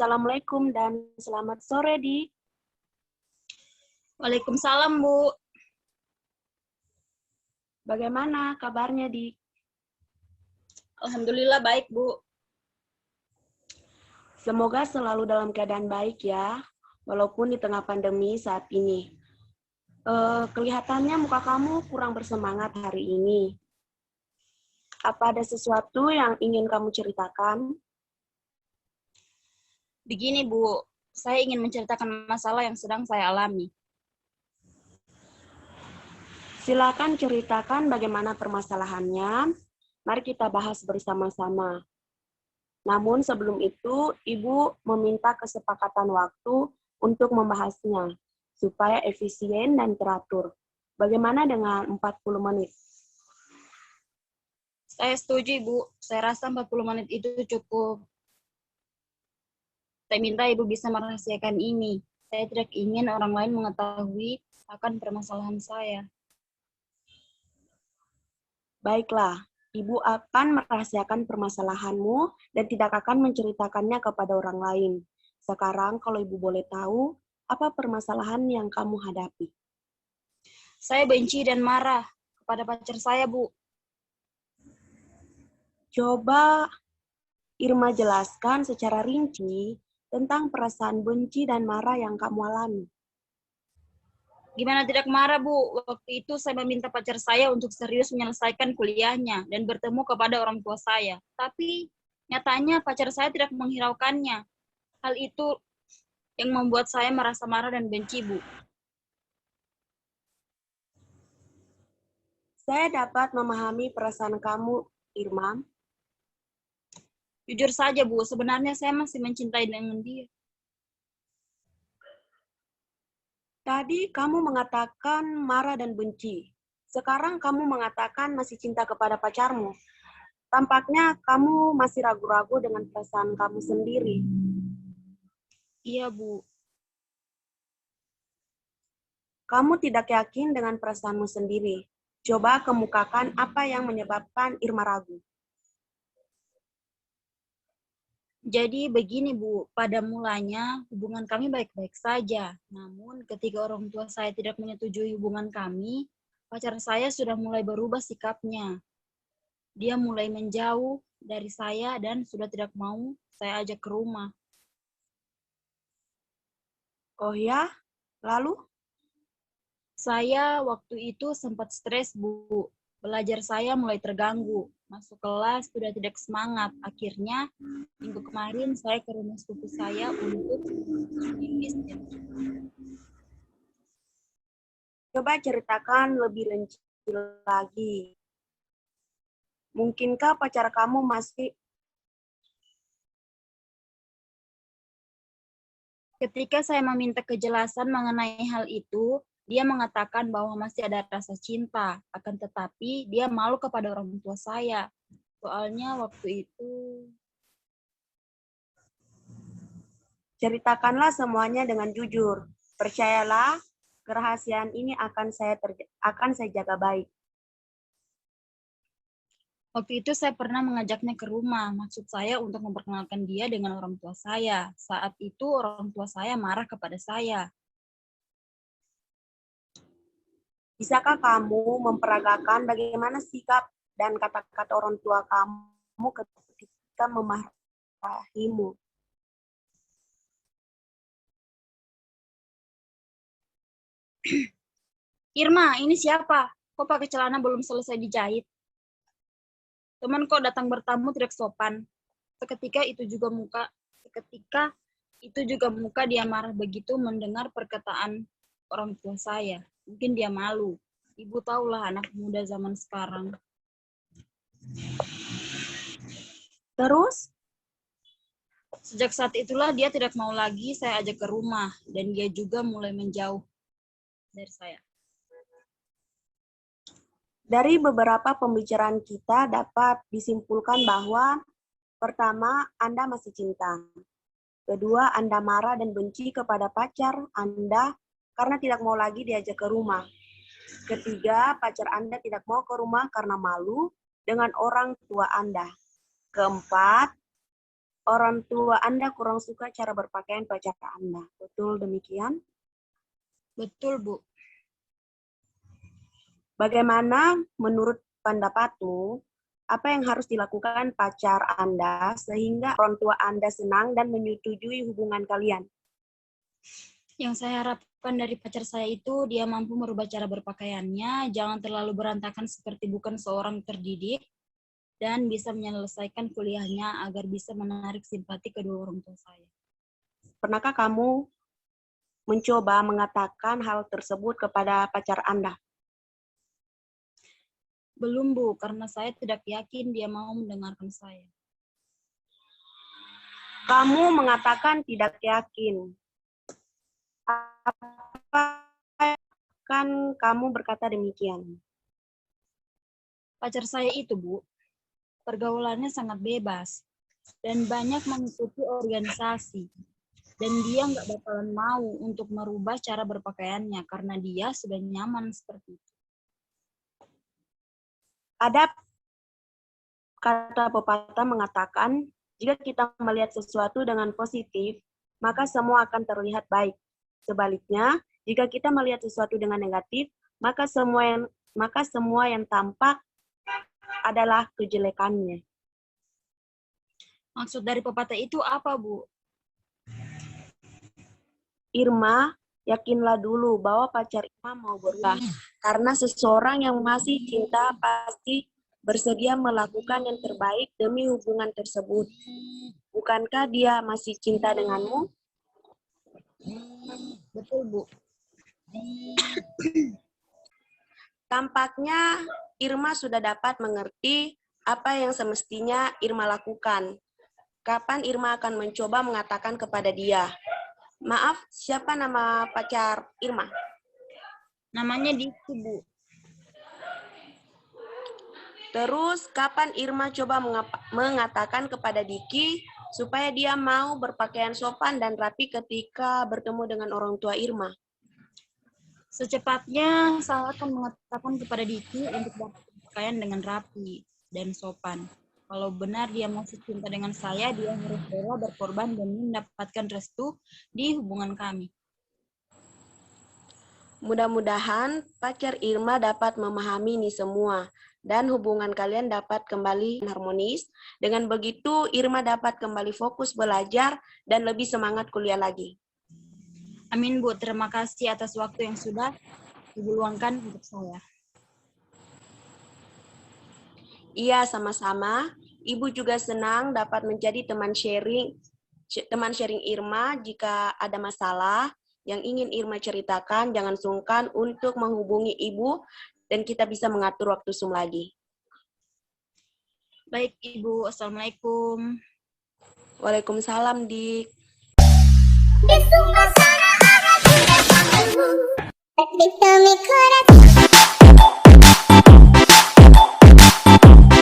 Assalamualaikum dan selamat sore, Di. Waalaikumsalam, Bu. Bagaimana kabarnya, Di? Alhamdulillah baik, Bu. Semoga selalu dalam keadaan baik ya, walaupun di tengah pandemi saat ini. Kelihatannya muka kamu kurang bersemangat hari ini. Apa ada sesuatu yang ingin kamu ceritakan? Begini, Bu. Saya ingin menceritakan masalah yang sedang saya alami. Silakan ceritakan bagaimana permasalahannya. Mari kita bahas bersama-sama. Namun sebelum itu, Ibu meminta kesepakatan waktu untuk membahasnya, supaya efisien dan teratur. Bagaimana dengan 40 menit? Saya setuju, Bu. Saya rasa 40 menit itu cukup. Saya minta Ibu bisa merahasiakan ini. Saya tidak ingin orang lain mengetahui akan permasalahan saya. Baiklah, Ibu akan merahasiakan permasalahanmu dan tidak akan menceritakannya kepada orang lain. Sekarang kalau Ibu boleh tahu, apa permasalahan yang kamu hadapi? Saya benci dan marah kepada pacar saya, Bu. Coba Irma jelaskan secara rinci tentang perasaan benci dan marah yang kamu alami. Gimana tidak marah, Bu? Waktu itu saya meminta pacar saya untuk serius menyelesaikan kuliahnya dan bertemu kepada orang tua saya. Tapi nyatanya pacar saya tidak menghiraukannya. Hal itu yang membuat saya merasa marah dan benci, Bu. Saya dapat memahami perasaan kamu, Irma. Jujur saja, Bu, sebenarnya saya masih mencintai dengan dia. Tadi kamu mengatakan marah dan benci. Sekarang kamu mengatakan masih cinta kepada pacarmu. Tampaknya kamu masih ragu-ragu dengan perasaan kamu sendiri. Iya, Bu. Kamu tidak yakin dengan perasaanmu sendiri. Coba kemukakan apa yang menyebabkan Irma ragu. Jadi begini, Bu, pada mulanya hubungan kami baik-baik saja. Namun ketika orang tua saya tidak menyetujui hubungan kami, pacar saya sudah mulai berubah sikapnya. Dia mulai menjauh dari saya dan sudah tidak mau saya ajak ke rumah. Oh ya? Lalu? Saya waktu itu sempat stres, Bu. Belajar saya mulai terganggu. Masuk kelas sudah tidak semangat. Akhirnya, minggu kemarin saya ke rumah sepupu saya untuk psikis. Coba ceritakan lebih rinci lagi. Mungkinkah pacar kamu masih... Ketika saya meminta kejelasan mengenai hal itu, dia mengatakan bahwa masih ada rasa cinta, akan tetapi dia malu kepada orang tua saya. Soalnya waktu itu Ceritakanlah semuanya dengan jujur. Percayalah, kerahasiaan ini akan saya jaga baik. Waktu itu saya pernah mengajaknya ke rumah, maksud saya untuk memperkenalkan dia dengan orang tua saya. Saat itu orang tua saya marah kepada saya. Bisakah kamu memperagakan bagaimana sikap dan kata-kata orang tua kamu ketika memarahimu? Irma, ini siapa? Kok pakai celana belum selesai dijahit? Teman kok datang bertamu tidak sopan. Seketika itu juga muka dia marah begitu mendengar perkataan orang tua saya. Mungkin dia malu. Ibu tahulah anak muda zaman sekarang. Terus, Sejak saat itulah dia tidak mau lagi saya ajak ke rumah dan dia juga mulai menjauh dari saya. dari beberapa pembicaraan kita dapat disimpulkan bahwa pertama, Anda masih cinta. Kedua, Anda marah dan benci kepada pacar Anda karena tidak mau lagi diajak ke rumah. Ketiga, pacar Anda tidak mau ke rumah karena malu dengan orang tua Anda. Keempat, orang tua Anda kurang suka cara berpakaian pacar Anda. Betul demikian? Betul, Bu. Bagaimana menurut pendapatmu, apa yang harus dilakukan pacar Anda sehingga orang tua Anda senang dan menyetujui hubungan kalian? Yang saya harapkan dari pacar saya itu dia mampu merubah cara berpakaiannya, jangan terlalu berantakan seperti bukan seorang terdidik, dan bisa menyelesaikan kuliahnya agar bisa menarik simpati kedua orang tua saya. Pernahkah kamu mencoba mengatakan hal tersebut kepada pacar Anda? Belum, Bu, karena saya tidak yakin dia mau mendengarkan saya. Kamu mengatakan tidak yakin. Apa kan kamu berkata demikian? Pacar saya itu, Bu, pergaulannya sangat bebas dan banyak mengikuti organisasi. Dan dia nggak bakalan mau untuk merubah cara berpakaiannya karena dia sudah nyaman seperti itu. Ada kata pepatah mengatakan, jika kita melihat sesuatu dengan positif, maka semua akan terlihat baik. Sebaliknya, jika kita melihat sesuatu dengan negatif, maka semua yang tampak adalah kejelekannya. Maksud dari pepatah itu apa, Bu? Irma, yakinlah dulu bahwa pacar Irma mau berubah. Karena seseorang yang masih cinta pasti bersedia melakukan yang terbaik demi hubungan tersebut. Bukankah dia masih cinta denganmu? Betul, Bu. Tampaknya Irma sudah dapat mengerti apa yang semestinya Irma lakukan. Kapan Irma akan mencoba mengatakan kepada dia? Maaf, siapa nama pacar Irma? Namanya Diki, Bu. Terus, kapan Irma coba mengatakan kepada Diki supaya dia mau berpakaian sopan dan rapi ketika bertemu dengan orang tua Irma? Secepatnya saya akan mengatakan kepada Diki untuk berpakaian dengan rapi dan sopan. Kalau benar dia masih cinta dengan saya, dia harus rela berkorban demi mendapatkan restu di hubungan kami. Mudah-mudahan pacar Irma dapat memahami ini semua dan hubungan kalian dapat kembali harmonis. Dengan begitu, Irma dapat kembali fokus belajar dan lebih semangat kuliah lagi. Amin, Bu. Terima kasih atas waktu yang sudah Ibu luangkan untuk saya. Iya, sama-sama. Ibu juga senang dapat menjadi teman sharing Irma. Jika ada masalah yang ingin Irma ceritakan, jangan sungkan untuk menghubungi Ibu dan kita bisa mengatur waktu Zoom lagi. Baik, Ibu. Assalamualaikum. Waalaikumsalam, Dik. Di sungguh sana ada cinta padamu, tapi kami kurang